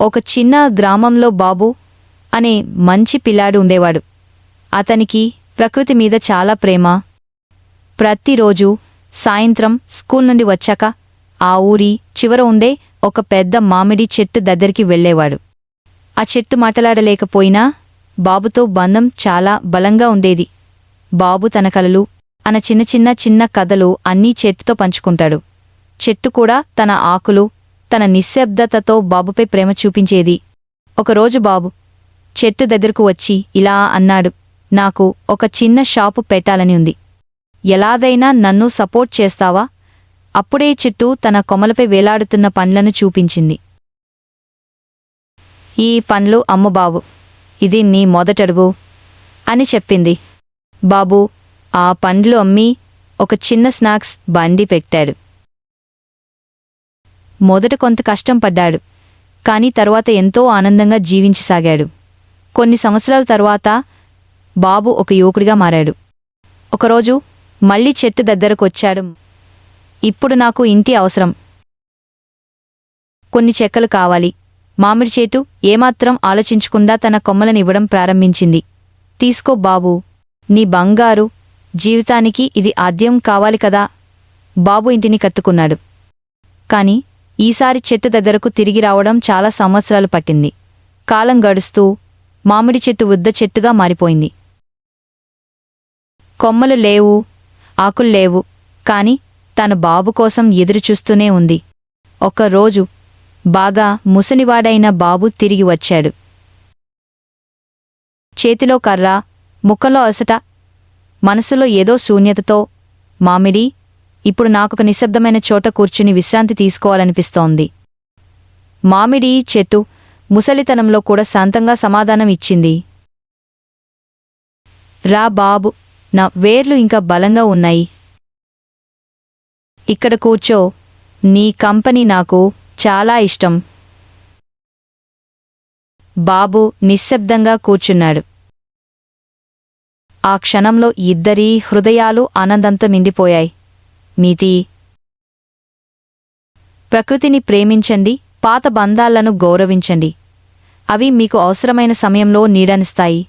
ఒక చిన్న గ్రామంలో బాబు అనే మంచి పిల్లాడు ఉండేవాడు. అతనికి ప్రకృతి మీద చాలా ప్రేమ. ప్రతిరోజు సాయంత్రం స్కూల్ నుండి వచ్చాక ఆ ఊరి చివర ఉండే ఒక పెద్ద మామిడి చెట్టు దగ్గరికి వెళ్ళేవాడు. ఆ చెట్టు మాట్లాడలేకపోయినా బాబుతో బంధం చాలా బలంగా ఉండేది. బాబు తన కలలు అన్న చిన్న కథలు అన్నీ చెట్టుతో పంచుకుంటాడు. చెట్టు కూడా తన ఆకులు, తన నిశ్శబ్దతతో బాబుపై ప్రేమ చూపించేది. ఒకరోజు బాబు చెట్టు దగ్గరకు వచ్చి ఇలా అన్నాడు, నాకు ఒక చిన్న షాపు పెట్టాలని ఉంది. ఎలాగైనా నన్ను సపోర్ట్ చేస్తావా? అప్పుడే చెట్టు తన కొమ్మలపై వేలాడుతున్న పండ్లను చూపించింది. ఈ పండ్లు అమ్ము బాబు, ఇది నీ మొదటడుగు అని చెప్పింది. బాబు ఆ పండ్లు అమ్మి ఒక చిన్న స్నాక్స్ బండి పెట్టాడు. మొదట కొంత కష్టం పడ్డాడు, కాని తరువాత ఎంతో ఆనందంగా జీవించసాగాడు. కొన్ని సంవత్సరాల తరువాత బాబు ఒక యువకుడిగా మారాడు. ఒకరోజు మళ్ళీ చెట్టు దగ్గరకొచ్చాడు. ఇప్పుడు నాకు ఇంటి అవసరం, కొన్ని చెక్కలు కావాలి. మామిడి చెట్టు ఏమాత్రం ఆలోచించకుండా తన కొమ్మలనివ్వడం ప్రారంభించింది. తీసుకో బాబూ, నీ బంగారు జీవితానికి ఇది ఆద్యం కావాలి కదా. బాబు ఇంటిని కట్టుకున్నాడు. కాని ఈసారి చెట్టు దగ్గరకు తిరిగి రావడం చాలా సంవత్సరాలు పట్టింది. కాలం గడుస్తూ మామిడి చెట్టు వృద్ధ చెట్టుగా మారిపోయింది. కొమ్మలు లేవు, ఆకుల్లేవు, కాని తన బాబు కోసం ఎదురుచూస్తూనే ఉంది. ఒకరోజు బాగా ముసలివాడైన బాబు తిరిగి వచ్చాడు. చేతిలో కర్ర, ముఖంలో అలసట, మనసులో ఏదో శూన్యతతో, మామిడి, ఇప్పుడు నాకొక నిశ్శబ్దమైన చోట కూర్చుని విశ్రాంతి తీసుకోవాలనిపిస్తోంది. మామిడి చెట్టు ముసలితనంలో కూడా శాంతంగా సమాధానం ఇచ్చింది. రా బాబు, నా వేర్లు ఇంకా బలంగా ఉన్నాయి. ఇక్కడ కూర్చో, నీ కంపెనీ నాకు చాలా ఇష్టం. బాబు నిశ్శబ్దంగా కూర్చున్నాడు. ఆ క్షణంలో ఇద్దరి హృదయాలు ఆనందంతో నిండిపోయాయి. మీతి ప్రకృతిని ప్రేమించండి, పాత బంధాలను గౌరవించండి. అవి మీకు అవసరమైన సమయంలో నీడనిస్తాయి.